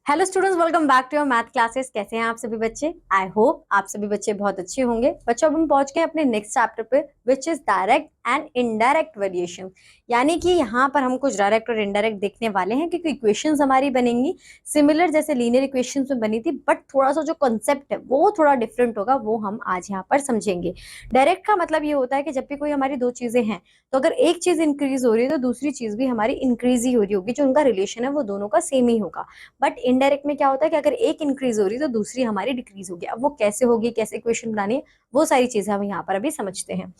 Hello students, welcome back to your math classes. कैसे हैं आप सभी बच्चे? आई होप आप सभी बच्चे बहुत अच्छे होंगे। बच्चों, अब हम पहुंच गए अपने नेक्स्ट चैप्टर पे, which is direct and indirect variation. यानी कि यहाँ पर हम कुछ डायरेक्ट और इनडायरेक्ट देखने वाले हैं, क्योंकि इक्वेशंस हमारी बनेंगी सिमिलर जैसे लीनियर इक्वेशंस में बनी थी, बट थोड़ा सा जो कॉन्सेप्ट है वो थोड़ा डिफरेंट होगा, वो हम आज यहाँ पर समझेंगे। डायरेक्ट का मतलब ये होता है कि जब भी कोई हमारी दो चीजें हैं, तो अगर एक चीज इंक्रीज हो रही है तो दूसरी चीज भी हमारी इंक्रीज ही हो रही होगी, जो उनका रिलेशन है वो दोनों का सेम ही होगा। बट इनडायरेक्ट में क्या होता है कि अगर एक इंक्रीज हो रही है तो दूसरी हमारी डिक्रीज होगी। अब वो कैसे होगी, कैसे इक्वेशन बनानी है, वो सारी चीजें हम यहाँ पर अभी समझते हैं।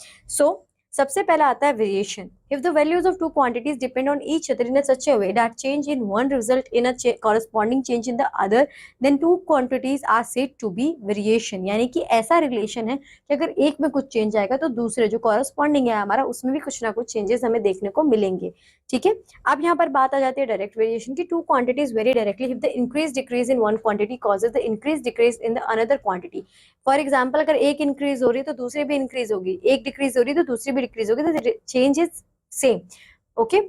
सबसे पहला आता है variation. If the values of two quantities depend on each other in such a way that change in one result in a corresponding change in the other, then two quantities are said to be variation. यानी कि ऐसा relation है कि अगर एक में कुछ change आएगा तो दूसरे जो कॉरेस्पॉन्डिंग है हमारा, उसमें भी कुछ ना कुछ चेंजेस हमें देखने को मिलेंगे। ठीक है, अब यहाँ पर बात आ जाती है डायरेक्ट वेरिएशन की। Two quantities very directly if the increase decrease in one quantity causes the increase decrease in the another quantity. For example, अगर एक इंक्रीज हो रही है तो दूसरी भी इंक्रीज होगी, एक डिक्रीज हो रही है तो दूसरी भी डिक्रीज होगी, तो change is same. Okay,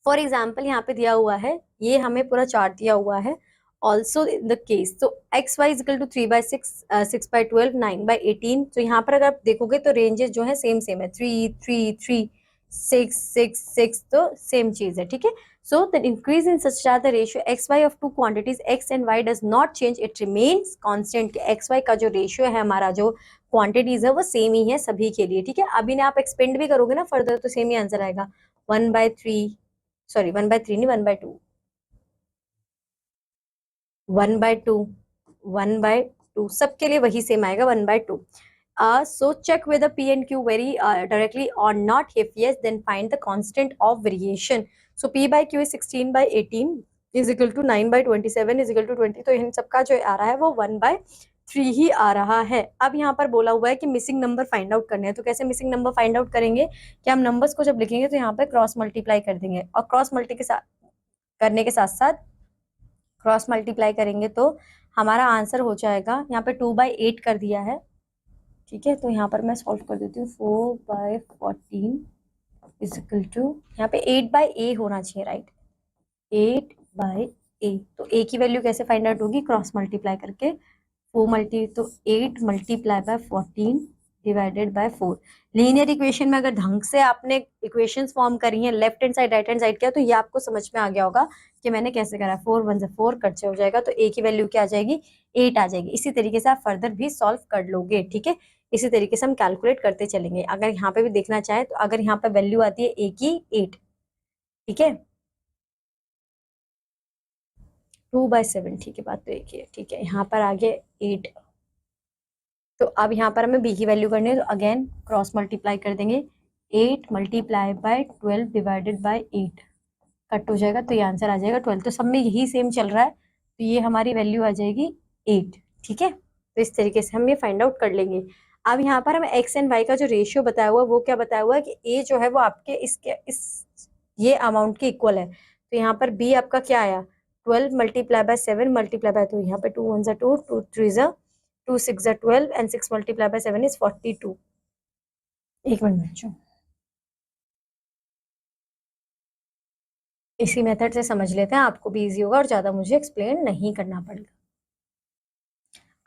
for example यहाँ पे दिया हुआ है, ये हमें पूरा चार्ट दिया हुआ है। ऑल्सो इन द केस, तो एक्स वाई इजिकल टू 3/6, 6/12, 9/18। तो यहाँ पर अगर आप देखोगे तो रेंजेस जो है सेम सेम है, 3 3 3 6 6 6, तो सेम चीज है। ठीक है, so the increase in such the ratio x y of two quantities x and y does not change, it remains constant. X y का जो रेशियो है हमारा, जो क्वांटिटीज है वो सेम ही है सभी के लिए। ठीक है, अभी आप एक्सपेंड भी करोगे ना फर्दर तो सेम ही आंसर आएगा। 1/3, सॉरी 1/3 नहीं, 1/2, 1/2, 1/2, सबके लिए वही सेम आएगा, 1/2। So check whether P and Q vary directly or not. If yes, then find the constant of variation. So P by Q is 16/18 is equal to 9/27 is equal to 20. तो इन सबका जो आ रहा है वो 1/3 ही आ रहा है। अब यहाँ पर बोला हुआ है कि मिसिंग नंबर फाइंड आउट करने हैं। तो कैसे मिसिंग नंबर फाइंड आउट करेंगे कि हम नंबर्स को जब लिखेंगे तो यहाँ पर क्रॉस मल्टीप्लाई कर देंगे, और क्रॉस मल्टी के साथ करने के साथ साथ क्रॉस मल्टीप्लाई करेंगे तो हमारा आंसर हो जाएगा, यहाँ पे 2/8 कर दिया है। ठीक है, तो यहाँ पर मैं सॉल्व कर देती हूँ। 4/14 इज इक्वल टू, यहाँ पे 8/a होना चाहिए, राइट, 8/a। तो a की वैल्यू कैसे फाइंड आउट होगी, क्रॉस मल्टीप्लाई करके। 8 multiply bye 14 divided by 4। Linear equation में अगर ढंग से आपने इक्वेशंस फॉर्म करी हैं, left hand side right hand side किया, तो ये आपको समझ में आ गया होगा कि मैंने कैसे करा। 4 1 से 4 कट से हो जाएगा, तो a की वैल्यू क्या आ जाएगी, 8 आ जाएगी। इसी तरीके से आप फर्दर भी सॉल्व कर लोगे। ठीक है, इसी तरीके से हम कैलकुलेट करते चलेंगे। अगर यहाँ पे भी देखना चाहे तो अगर यहाँ पे वैल्यू आती है a की 8, ठीक है, 2/7, ठीक है, बात तो एक ही है। ठीक है, यहाँ पर आ गया 8। तो अब यहाँ पर हमें b की वैल्यू करनी है, तो अगेन क्रॉस मल्टीप्लाई कर देंगे। 8 multiply bye 12 divided by 8 cut हो जाएगा, तो ये आंसर आ जाएगा 12। तो सब में यही सेम चल रहा है, तो ये हमारी वैल्यू आ जाएगी 8। ठीक है, तो इस तरीके से हम ये फाइंड आउट कर लेंगे। अब यहाँ पर हमें एक्स एंड वाई का जो रेशियो बताया हुआ है, वो क्या बताया हुआ है कि ए जो है वो आपके इस ये अमाउंट के इक्वल है। तो यहाँ पर बी आपका क्या आया, 12 मल्टीप्लाई बाय 7 मल्टीप्लाई बाय, तो यहाँ पे 2 1 2, 2 3 2 6 12 एंड 6 मल्टीप्लाई बाय 7 इज 42। एक मिनट बच्चों, इसी मेथड से समझ लेते हैं, आपको भी इजी होगा और ज्यादा मुझे एक्सप्लेन नहीं करना पड़ेगा।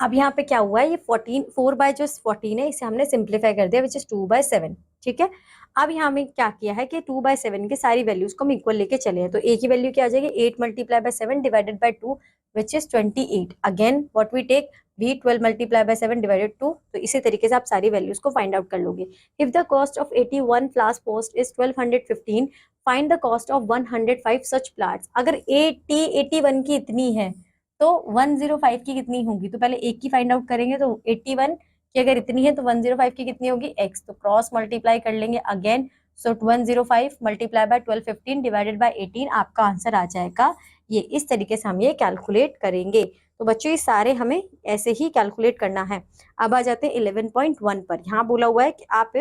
अब यहाँ पे क्या हुआ है, ये 14 4 बाय जो 14 है, इसे हमने सिंप्लीफाई कर दिया, विच इज 2/7। ठीक है, अब यहाँ में क्या किया है कि 2/7 की सारी वैल्यूज को हम इक्वल लेके चले हैं। तो a की वैल्यू क्या आ जाएगी, 8 multiply by 7 divided by 2 which is 28। Again what we take, b 12 multiply by 7 divided 2। तो इसी तरीके से आप सारी वैल्यूज को फाइंड आउट कर लोगे। If the cost of 81 flowers post is 1215, find the cost of 105 such plants. अगर 81 की इतनी है तो 105 की कितनी होगी, तो पहले एक की फाइंड आउट करेंगे। तो 81 की अगर इतनी है तो 105 की कितनी होगी, x। तो क्रॉस मल्टीप्लाई कर लेंगे again. So 105 multiply by 1215 divided by 18, आपका आंसर आ जाएगा ये। इस तरीके से हम ये कैलकुलेट करेंगे। तो बच्चों ये सारे हमें ऐसे ही कैलकुलेट करना है। अब आ जाते हैं 11.1 पर। यहाँ बोला हुआ है कि आप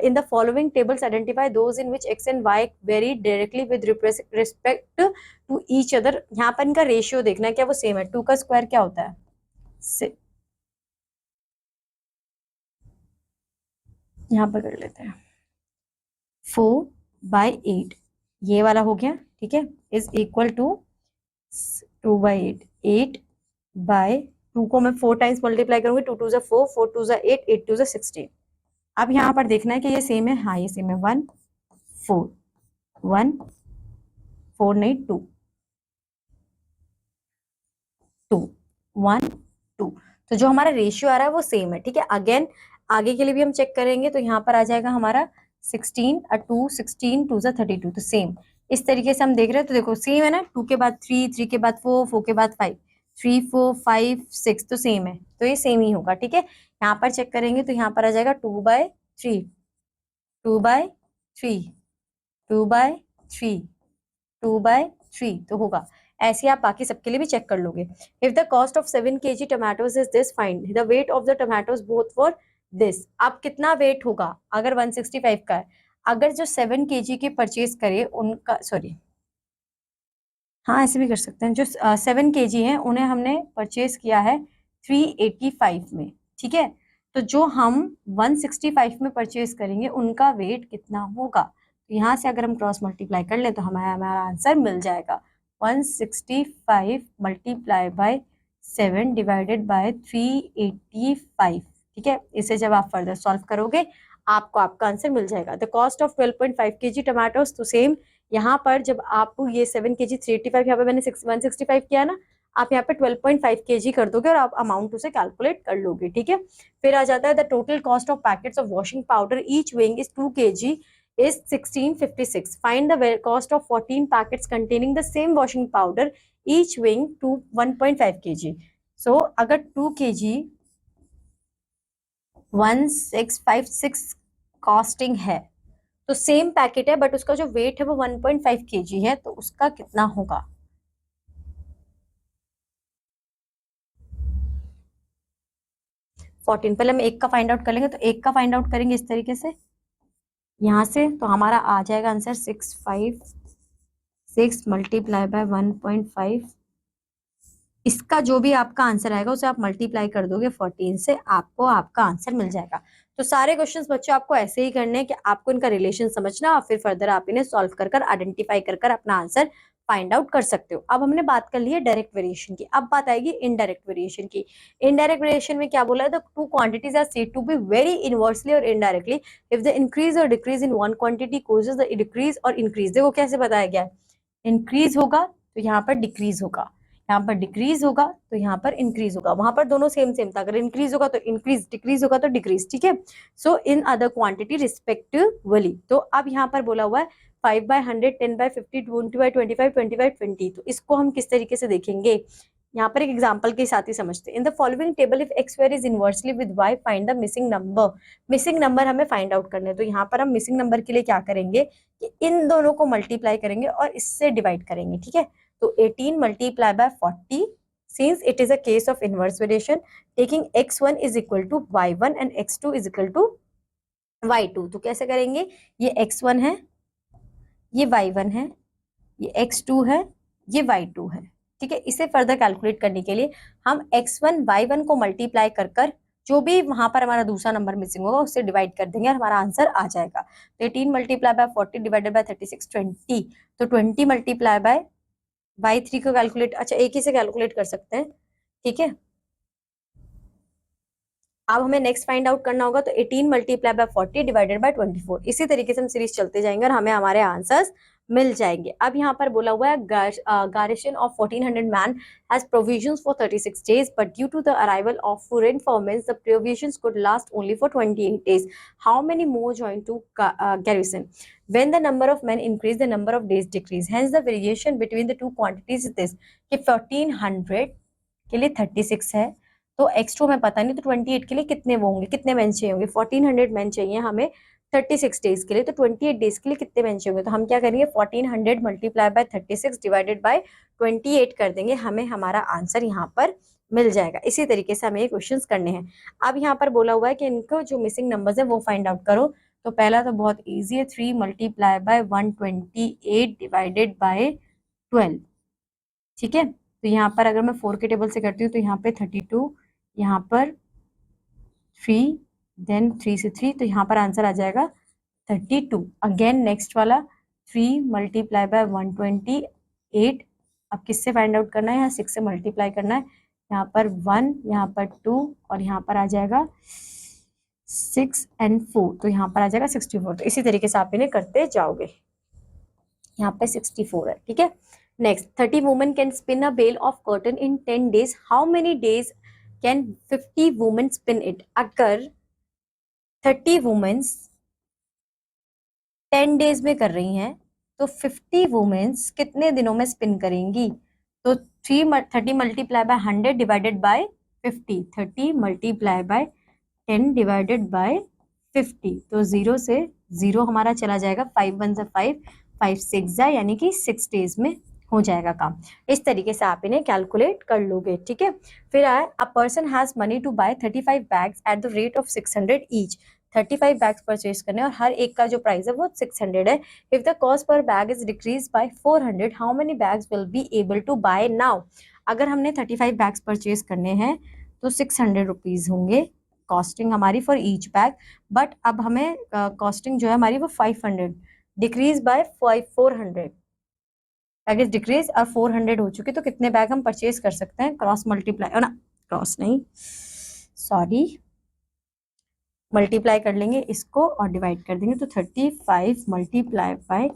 in the following tables identify those in which x and y vary directly with respect to each other। यहाँ पर इनका रेशियो देखना है, क्या वो सेम है। 2 का स्क्वायर क्या होता है, यहाँ पर कर लेते हैं 4/8, ये वाला हो गया। ठीक है, इज इक्वल टू 2/8, 8/2 को मैं 4 टाइम्स मल्टीप्लाई करूंगी, 2 2 4, 4 2 8, 8 2 16। अब यहाँ पर देखना है कि ये सेम है, हाँ ये सेम है, 1 4 1 4 नहीं 2 2 1 2, तो जो हमारा रेशियो आ रहा है वो सेम है, ठीक है। अगेन आगे के लिए भी हम चेक करेंगे, तो यहाँ पर आ जाएगा हमारा 16 और 2, 16 2 32, तो सेम इस तरीके से हम देख रहे हैं, तो देखो सेम है ना, 2 के बाद 3, 3 के बाद 4, 4 के बाद 5, 3 4 5 6, तो सेम है, तो ये सेम ही होगा, ठीक है। यहाँ पर चेक करेंगे तो यहाँ पर आ जाएगा 2/3, 2/3, 2/3, 2/3, तो होगा। ऐसे आप बाकी सबके लिए भी चेक कर लोगे। If the cost of 7 kg tomatoes is this, find the weight of the tomatoes both for this. अब कितना वेट होगा अगर 165 का है, अगर जो 7 kg के परचेज करे उनका, सॉरी हाँ ऐसे भी कर सकते हैं, जो 7 kg है उन्हें हमने परचेज किया है 385 में, ठीक है। तो जो हम 165 में परचेज करेंगे उनका वेट कितना होगा, तो यहाँ से अगर हम क्रॉस मल्टीप्लाई कर ले तो हमारा आंसर मिल जाएगा 165 मल्टीप्लाई बाय 7 डिवाइडेड बाय 385, ठीक है। इसे जब आप फर्दर सॉल्व करोगे आपको आपका आंसर मिल जाएगा। The cost of 12.5 kg tomatoes, तो सेम यहाँ पर जब आप ये 7 kg 385, यहाँ पे मैंने 165 किया ना, आप यहाँ पे 12.5 kg कर दोगे और आप अमाउंट उसे कैलकुलेट कर लोगे, ठीक है। फिर आ जाता है the total cost of packets of washing powder each weighing is 2 kg is 1656. Find the cost of 14 packets containing the same washing powder each weighing 1.5 kg. So अगर 2 kg 1656 कॉस्टिंग है, तो सेम पैकेट है but उसका जो wait है वो 1.5 kg है, तो उसका कितना होगा। पहले हम एक का फाइंड आउट कर लेंगे, तो एक का फाइंड आउट करेंगे इस तरीके से यहां से, तो हमारा आ जाएगा आंसर 656 मल्टीप्लाई बाय 1.5। इसका जो भी आपका आंसर आएगा उसे आप मल्टीप्लाई कर दोगे 14 से, आपको आपका आंसर मिल जाएगा। तो सारे क्वेश्चंस बच्चों आपको ऐसे ही करने हैं कि आपको इनका रिलेशन समझना और फिर फर्दर आप इन्हें सॉल्व कर आइडेंटिफाई कर अपना आंसर फाइंड आउट कर सकते हो। अब हमने बात कर ली है डायरेक्ट वेरिएशन की, अब बात आएगी इनडायरेक्ट वेरिएशन की। इनडायरेक्ट वेरिएशन में क्या बोला है, the two quantities are said to be very inversely और इनडायरेक्टली इफ द इंक्रीज और decrease in one quantity causes the decrease और इंक्रीज। देखो कैसे बताया गया है, इंक्रीज होगा तो यहाँ पर डिक्रीज होगा, यहाँ पर डिक्रीज होगा तो यहाँ पर इंक्रीज होगा, वहां पर दोनों सेम सेम था, अगर इंक्रीज होगा तो इंक्रीज, डिक्रीज होगा तो डिक्रीज, ठीक है। सो इन अदर क्वांटिटी रिस्पेक्टिवली। तो अब यहाँ पर बोला हुआ है 5/100, 10/50, 20/25, 25/20, तो इसको हम किस तरीके से देखेंगे, यहाँ पर एक एग्जांपल के साथ ही समझते हैं। In the following table if x square is inversely with y find the missing number. Missing number हमें फाइंड आउट करने हैं, तो यहाँ पर हम मिसिंग नंबर के लिए क्या करेंगे कि इन दोनों को मल्टीप्लाई करेंगे और इससे डिवाइड करेंगे, ठीक है। तो 18 multiply by 40 since it is a case of inverse variation taking x1 is equal to y1 and x2 is equal to y2। तो कैसे करेंगे, ये x1 है, ये y1 है, ये x2 है, ये y2 है, ठीक है। इसे फर्दर कैलकुलेट करने के लिए हम x1 y1 को मल्टीप्लाई कर जो भी वहां पर हमारा दूसरा नंबर मिसिंग होगा उससे डिवाइड कर देंगे और हमारा आंसर आ जाएगा। तो 18 मल्टीप्लाई बाय 40 डिवाइडेड बाय 36 20, तो 20 मल्टीप्लाई बाय y3 को कैलकुलेट, अच्छा एक ही से कैलकुलेट कर सकते हैं, ठीक है। अब हमें नेक्स्ट फाइंड आउट करना होगा, तो 18 मल्टीप्लाई बाय 40 डिवाइडेड बाय 24, इसी तरीके से हम सीरीज चलते जाएंगे और हमें हमारे आंसर्स मिल जाएंगे। अब यहाँ पर बोला हुआ है garrison of 1400 men has provisions for 36 days but due to the arrival of foreign formants the provisions could last only for 28 days। How many more join to garrison? When the number of men increase, the number of days decrease. Hence, the variation between the two quantities is this कि 1400 के लिए 36 है, तो x2 में पता नहीं, तो 28 के लिए कितने वो होंगे, कितने मेन चाहिए होंगे, 1400 मेन चाहिए हमें 36 डेज के लिए, तो 28 डेज के लिए कितने मेन चाहिए होंगे, तो हम क्या करेंगे 1400 मल्टीप्लाई बाय 36 डिवाइडेड बाय 28 कर देंगे, हमें हमारा आंसर यहाँ पर मिल जाएगा। इसी तरीके से हमें ये क्वेश्चंस करने हैं। अब यहाँ पर बोला हुआ है कि इनको जो मिसिंग नंबर्स है वो फाइंड आउट करो। तो पहला तो बहुत ईजी है, 3 मल्टीप्लाई बाय 128 डिवाइडेड बाय 12, ठीक है। तो यहाँ पर अगर मैं 4 के टेबल से करती हूँ तो यहाँ पे 32, यहाँ पर 3, देन 3 से 3, तो यहाँ पर आंसर आ जाएगा 32। अगेन नेक्स्ट वाला 3 मल्टीप्लाई बाय 128, अब किससे फाइंड आउट करना है, यहाँ 6 से मल्टीप्लाई करना है, यहाँ पर 1, यहाँ पर 2 और यहाँ पर आ जाएगा 6 and 4, तो यहाँ पर आ जाएगा 64। तो इसी तरीके से आप इन्हें करते जाओगे। यहाँ पे 64 है, ठीक है। Next, 30 women can spin a bale of cotton in 10 days, how many days can 50 women spin it. अगर 30 वुमेन्स 10 डेज में कर रही हैं तो 50 वुमेन्स कितने दिनों में स्पिन करेंगी। तो 30 multiply by 100 divided by 50, 30 multiply by 10 divided by 50, तो 0 से 0 हमारा चला जाएगा, 5 1 से 5, 5 6 जा, यानी कि 6 डेज में हो जाएगा काम। इस तरीके से आप इन्हें कैलकुलेट कर लोगे, ठीक है। फिर आए, a person has money to buy 35 bags at the rate of 600 each. 35 bags purchase करने और हर एक का जो प्राइस है वो 600 है। If the cost per bag is decrease by 400, how many bags will be able to buy now. अगर हमने 35 बैग्स परचेज करने हैं तो 600 रुपीज होंगे कॉस्टिंग हमारी फॉर ईच बैग, बट अब हमें कॉस्टिंग जो है हमारी वो 500, decrease by 400, bag is decrease और 400 हो चुकी, तो कितने बैग हम परचेज कर सकते हैं, क्रॉस मल्टीप्लाई ना, क्रॉस नहीं सॉरी, मल्टीप्लाई कर लेंगे इसको और डिवाइड कर देंगे, तो 35 मल्टीप्लाई बाय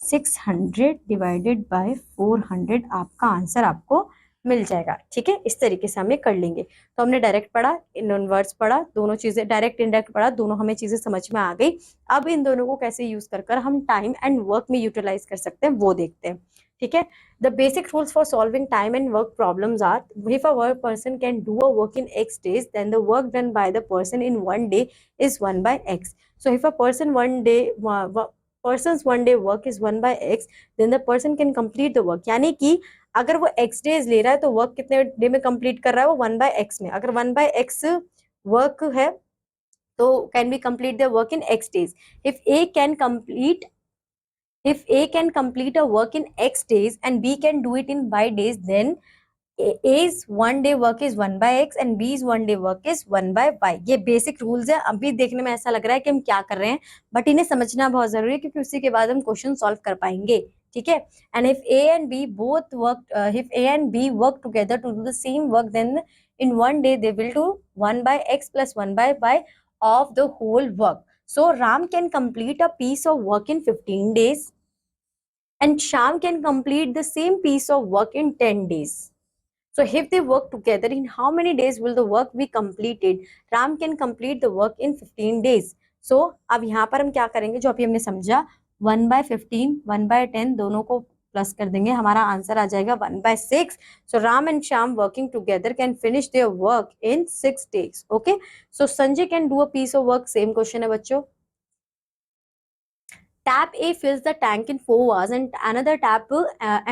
600 डिवाइडेड बाय 400 आपका आंसर आपको मिल जाएगा, ठीक है। इस तरीके से हमें कर लेंगे। तो हमने डायरेक्ट पढ़ा, इनवर्स पढ़ा, दोनों चीजें डायरेक्ट इंडायरेक्ट पढ़ा, दोनों हमें चीजें समझ में आ गई। अब इन दोनों को कैसे यूज कर हम टाइम एंड वर्क में यूटिलाइज कर सकते हैं वो देखते हैं, ठीक है। The basic rules for solving time and work problems are, if a work person can do a work in X days, then the work done by the person in 1 day is 1 by X. So if a person's 1 day work is 1 by X, then the person can complete the work. यानी कि अगर वो X days ले रहा है तो work कितने day में कंप्लीट कर रहा है, वो 1 by X में। अगर 1 by X वर्क है तो can be complete the work in X days. If A can complete a work in X days and B can do it in Y days, then A's 1 day work is 1 by X and B's 1 day work is 1 by Y. ये basic rules है। अभी देखने में ऐसा लग रहा है कि हम क्या कर रहे हैं, बट इन्हें समझना बहुत जरूरी है क्योंकि उसी के बाद हम क्वेश्चन सॉल्व कर पाएंगे, ठीक है। And if A and B work together to do the same work, then in 1 day they will do 1 by X plus 1 by Y of the whole work. So Ram can complete a piece of work in 15 days. And Sham can complete the same piece of work in 10 days. So if they work together, in how many days will the work be completed? Ram can complete the work in 15 days. So अब यहाँ पर हम क्या करेंगे, जो अभी हमने समझा, 1 by 15, 1 by 10 दोनों को प्लस कर देंगे, हमारा आंसर आ जाएगा 1 by 6. So Ram and Sham working together can finish their work in 6 days. Okay. So Sanjay can do a piece of work. Same question है बच्चों. Tap A fills the tank in 4 hours and another tap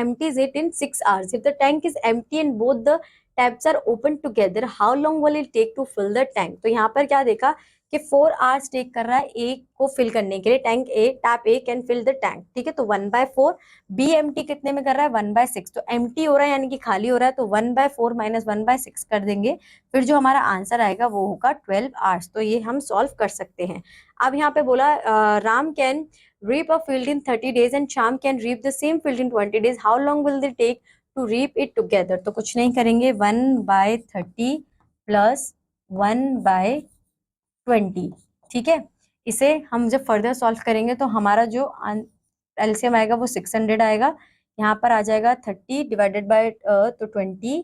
empties it in 6 hours. If the tank is empty and both the taps are open together, how long will it take to fill the tank? तो यहाँ पर क्या देखा कि 4 hours take कर रहा है A को फिल करने के लिए, tank A, tap A can fill the tank, ठीक है। तो 1 by 4, B एम्प्टी कितने में कर रहा है, 1 by 6, तो एम्प्टी हो रहा है यानी कि खाली हो रहा है, तो 1 by 4 माइनस 1 by 6 कर देंगे, फिर जो हमारा आंसर आएगा वो होगा 12 hours। तो ये हम सॉल्व कर सकते हैं। अब यहाँ पे बोला Ram can reap a field in 30 days and Sham can reap the same field in 20 days. How long will they take to reap it together? तो कुछ नहीं करेंगे, 1 by 30 plus 1 by 20, ठीक है। इसे हम जब फर्दर सॉल्व करेंगे तो हमारा जो एलसीएम आएगा वो 600 आएगा, यहाँ पर आ जाएगा 30 डिवाइडेड बाय तो 20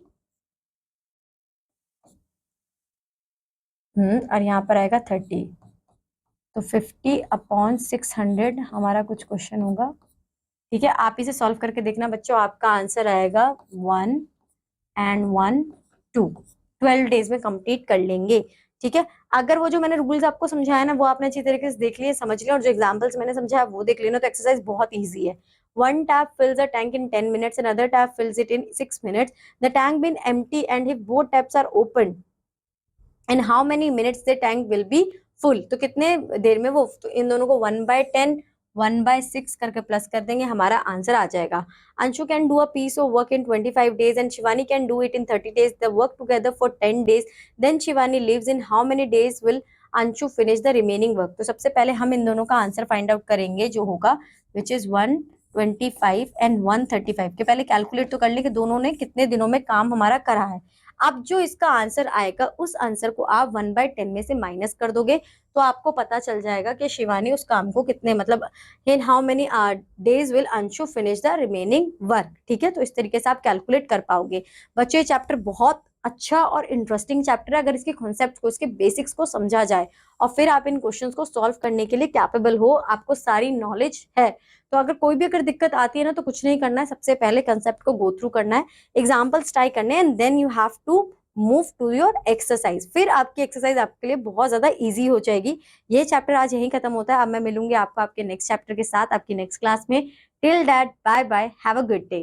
और यहाँ पर आएगा 30, तो 50/600 हमारा कुछ क्वेश्चन होगा, ठीक है। आप इसे सॉल्व करके देखना बच्चों, आपका आंसर आएगा 1 and 1 2, 12 डेज में कंप्लीट कर लेंगे, ठीक है। अगर वो जो मैंने रूल्स आपको समझाया ना वो आपने अच्छी तरीके से देख लिए, समझ लिया, और जो एग्जांपल्स मैंने समझाया वो देख लेना, तो एक्सरसाइज बहुत ईजी है। One tap fills a tank in 10 minutes, another tap fills it in 6 minutes. The tank being empty and if both taps are open, and how many minutes the tank will be full? तो कितने देर में वो, तो इन दोनों को 1 by 10, 1 by 6 करके plus कर देंगे, हमारा आंसर आ जाएगा। Anshu can do a piece of work in 25 days and Shivani can do it in 30 days. They work together for 10 days. Then Shivani lives in how many days will Anshu finish the remaining work? तो सबसे पहले हम इन दोनों का answer find out करेंगे जो होगा, which is 1 125 and 135 के पहले कैलकुलेट तो कर ले कि दोनों ने कितने दिनों में काम हमारा करा है। अब जो इसका आंसर आएगा उस आंसर को आप 1/10 में से माइनस कर दोगे तो आपको पता चल जाएगा कि शिवानी उस काम को कितने मतलब in how many days will Anshu finish the remaining work. ठीक है, तो इस तरीके से आप कैलकुलेट कर पाओगे। बच्चों ये चैप्टर बहुत अच्छा और इंटरेस्टिंग चैप्टर है। अगर इसके कॉन्सेप्ट को, इसके बेसिक्स को समझा जाए और फिर आप इन क्वेश्चंस को सॉल्व करने के लिए कैपेबल हो, आपको सारी नॉलेज है, तो अगर कोई भी अगर दिक्कत आती है ना तो कुछ नहीं करना है, सबसे पहले कंसेप्ट को गो थ्रू करना है, एग्जाम्पल्स ट्राई करने हैं, and then you have to move to your exercise. फिर आपकी एक्सरसाइज आपके लिए बहुत ज्यादा इजी हो जाएगी। ये चैप्टर आज यहीं खत्म होता है। अब मैं मिलूंगी आपको आपके नेक्स्ट चैप्टर के साथ आपकी नेक्स्ट क्लास में। Till that, bye bye, have a good day.